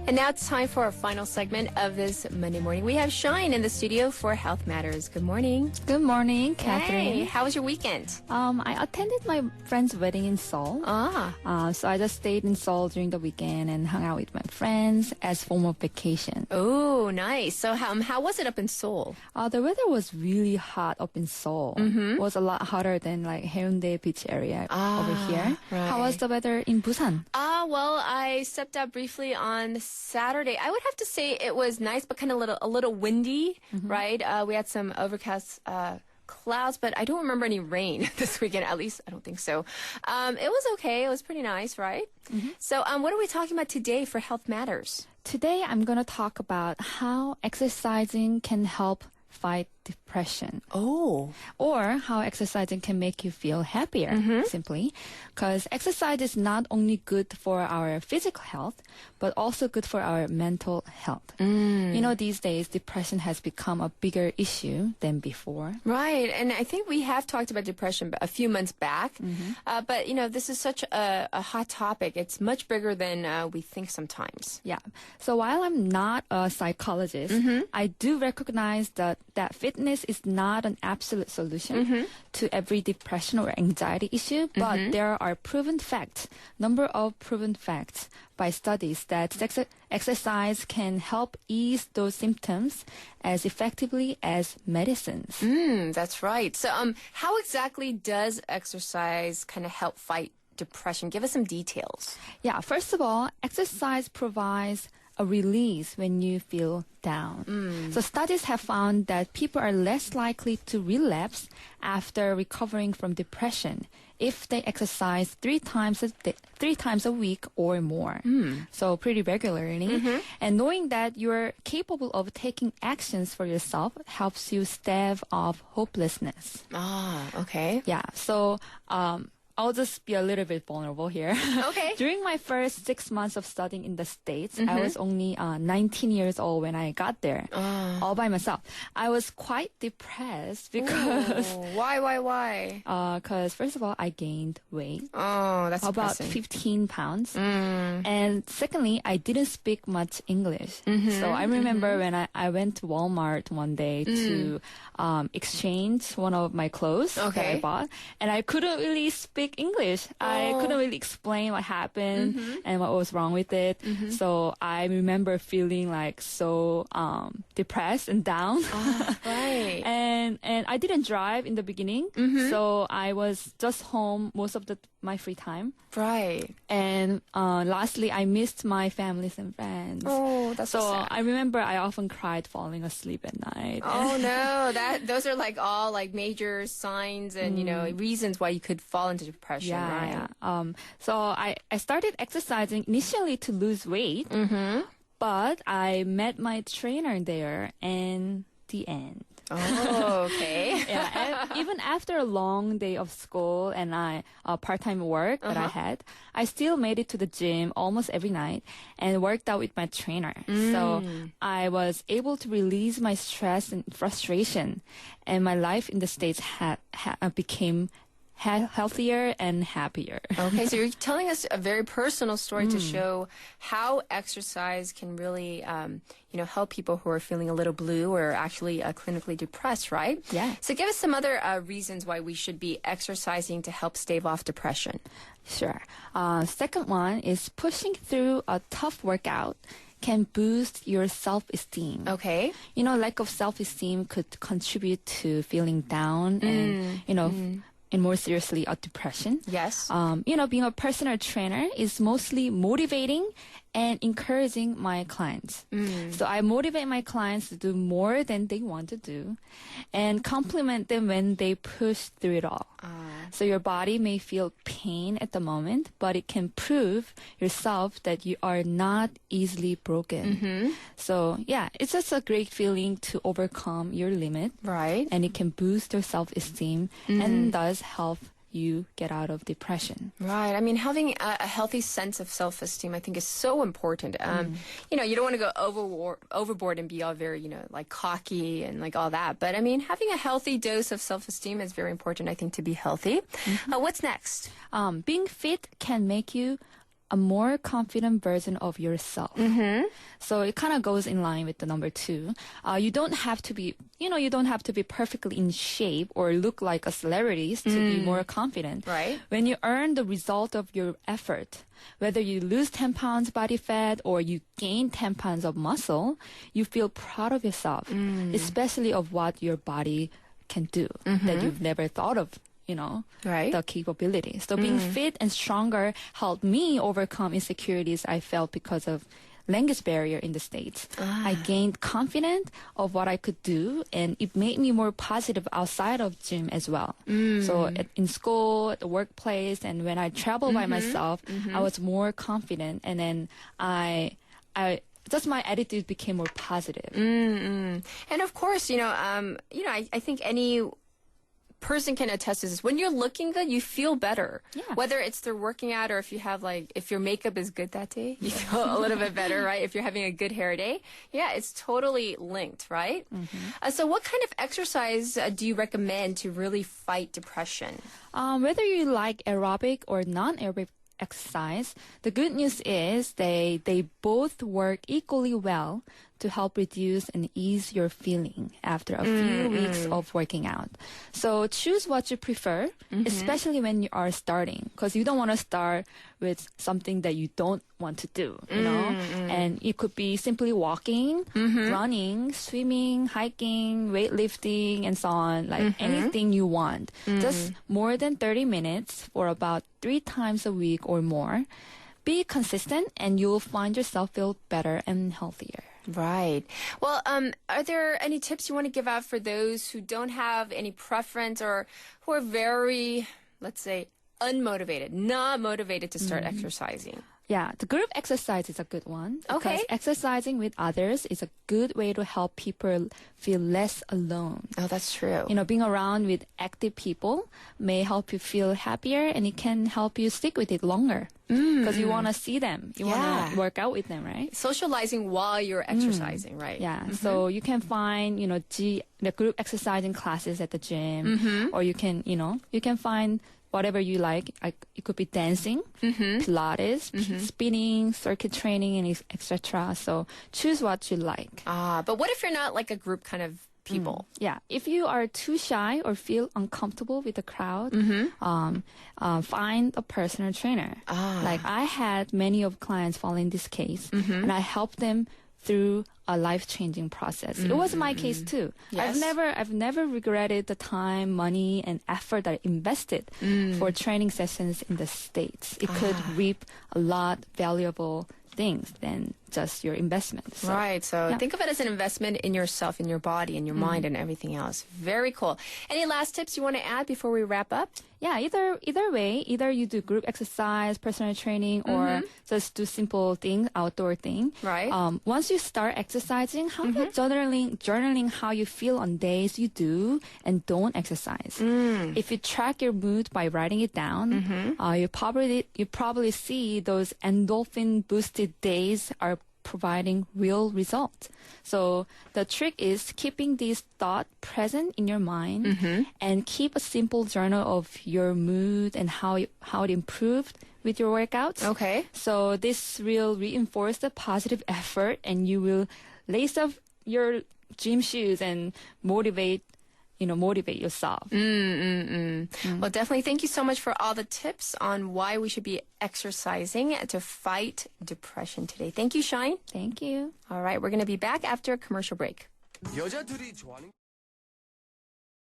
And now it's time for our final segment of this Monday morning. We have Shine in the studio for Health Matters. Good morning. Good morning, Catherine. Hey, how was your weekend? I attended my friend's wedding in Seoul. So I just stayed in Seoul during the weekend and hung out with my friends as form of vacation. Oh, nice. So how was it up in Seoul? The weather was really hot up in Seoul. It was a lot hotter than like Haeundae beach area over here. Right. How was the weather in Busan? Well, I stepped out briefly on Saturday. I would have to say it was nice, but kind of a little windy, right? We had some overcast clouds, but I don't remember any rain this weekend. At least I don't think so. It was okay. It was pretty nice, right? So what are we talking about today for Health Matters? Today I'm going to talk about how exercising can help fight depression. Oh. Or how exercising can make you feel happier, simply. Because exercise is not only good for our physical health, but also good for our mental health. You know, these days, depression has become a bigger issue than before. Right. And I think we have talked about depression a few months back. But, you know, this is such a hot topic. It's much bigger than we think sometimes. Yeah. So while I'm not a psychologist, I do recognize that fitness is not an absolute solution to every depression or anxiety issue, but there are number of proven facts by studies that exercise can help ease those symptoms as effectively as medicines. That's right. So how exactly does exercise kind of help fight depression? Give us some details. Yeah, first of all, exercise provides a release when you feel down. So studies have found that people are less likely to relapse after recovering from depression if they exercise 3 times a week or more. So pretty regularly. And knowing that you're capable of taking actions for yourself helps you stave off hopelessness. Okay. Yeah. So I'll just be a little bit vulnerable here. Okay. During my first 6 months of studying in the States, I was only 19 years old when I got there, all by myself. I was quite depressed because... Why? Because first of all, I gained weight. Oh, that's about depressing. 15 pounds. And secondly, I didn't speak much English. So I remember when I went to Walmart one day to exchange one of my clothes that I bought, and I couldn't really speak English. I couldn't really explain what happened and what was wrong with it. So I remember feeling like so depressed and down. Right. And I didn't drive in the beginning, so I was just home most of my free time. Right. And lastly, I missed my families and friends. Oh, that's so sad. I remember I often cried falling asleep at night. Oh no, those are like all like major signs and you know reasons why you could fall into depression, right? Yeah. So I started exercising initially to lose weight, but I met my trainer there and the end. Oh, okay. Yeah, even after a long day of school and part-time work that I had, I still made it to the gym almost every night and worked out with my trainer. So I was able to release my stress and frustration, and my life in the States became healthier and happier. Okay, so you're telling us a very personal story to show how exercise can really, help people who are feeling a little blue or actually clinically depressed, right? Yeah. So give us some other reasons why we should be exercising to help stave off depression. Sure. Second one is pushing through a tough workout can boost your self-esteem. Okay. You know, lack of self-esteem could contribute to feeling down and, and more seriously, a depression. Yes. Being a personal trainer is mostly motivating and encouraging my clients. So I motivate my clients to do more than they want to do and compliment them when they push through it all. So your body may feel pain at the moment, but it can prove yourself that you are not easily broken. So yeah, it's just a great feeling to overcome your limit. Right. And it can boost your self-esteem and thus help you get out of depression. Right. I mean, having a healthy sense of self-esteem, I think, is so important. You don't want to go overboard and be all very, like cocky and like all that. But I mean, having a healthy dose of self-esteem is very important, I think, to be healthy. What's next? Being fit can make you a more confident version of yourself. So it kind of goes in line with the number 2. You don't have to be, you don't have to be perfectly in shape or look like a celebrity to be more confident. Right. When you earn the result of your effort, whether you lose 10 pounds body fat or you gain 10 pounds of muscle, you feel proud of yourself, especially of what your body can do that you've never thought of. Right. The capability. So being fit and stronger helped me overcome insecurities I felt because of language barrier in the States. I gained confidence of what I could do, and it made me more positive outside of gym as well. So in school, at the workplace, and when I travel by myself, I was more confident, and then I just my attitude became more positive. And of course, I think any person can attest to this. When you're looking good, you feel better. Yeah. Whether it's through working out or if you have if your makeup is good that day, you feel a little bit better, right? If you're having a good hair day. Yeah, it's totally linked, right? So what kind of exercise do you recommend to really fight depression? Whether you like aerobic or non-aerobic exercise, the good news is they both work equally well to help reduce and ease your feeling after a few weeks of working out. So choose what you prefer, especially when you are starting, because you don't want to start with something that you don't want to do, And it could be simply walking, running, swimming, hiking, weightlifting, and so on, like anything you want. Just more than 30 minutes for about 3 times a week or more. Be consistent and you'll find yourself feel better and healthier. Right. Well, are there any tips you want to give out for those who don't have any preference or who are very, let's say, unmotivated, not motivated to start exercising? Yeah, the group exercise is a good one. Okay. Because exercising with others is a good way to help people feel less alone. Oh, that's true. Being around with active people may help you feel happier, and it can help you stick with it longer because you want to see them. You want to work out with them, right? Socializing while you're exercising, right? Yeah. So you can find, the group exercising classes at the gym, or you can find whatever you like. It could be dancing, Pilates, spinning, circuit training, and etc. So choose what you like. But what if you're not like a group kind of people? Yeah. If you are too shy or feel uncomfortable with the crowd, find a personal trainer. Like I had many of clients fall in this case, and I helped them through a life-changing process. It was my case too. Yes. I've never regretted the time, money, and effort that I invested for training sessions in the States. It could reap a lot valuable things than just your investment. So, right. So think of it as an investment in yourself, in your body, in your mind, and everything else. Very cool. Any last tips you want to add before we wrap up? Yeah, either way, either you do group exercise, personal training, or just do simple thing, outdoor thing. Right. Once you start exercising, how about journaling how you feel on days you do and don't exercise? If you track your mood by writing it down, you probably see those endorphin boosted days are providing real results. So the trick is keeping these thoughts present in your mind and keep a simple journal of your mood and how it improved with your workouts. Okay. So this will reinforce the positive effort, and you will lace up your gym shoes and motivate yourself. Well, definitely thank you so much for all the tips on why we should be exercising to fight depression today. Thank you, Shine. Thank you. All right, we're going to be back after a commercial break.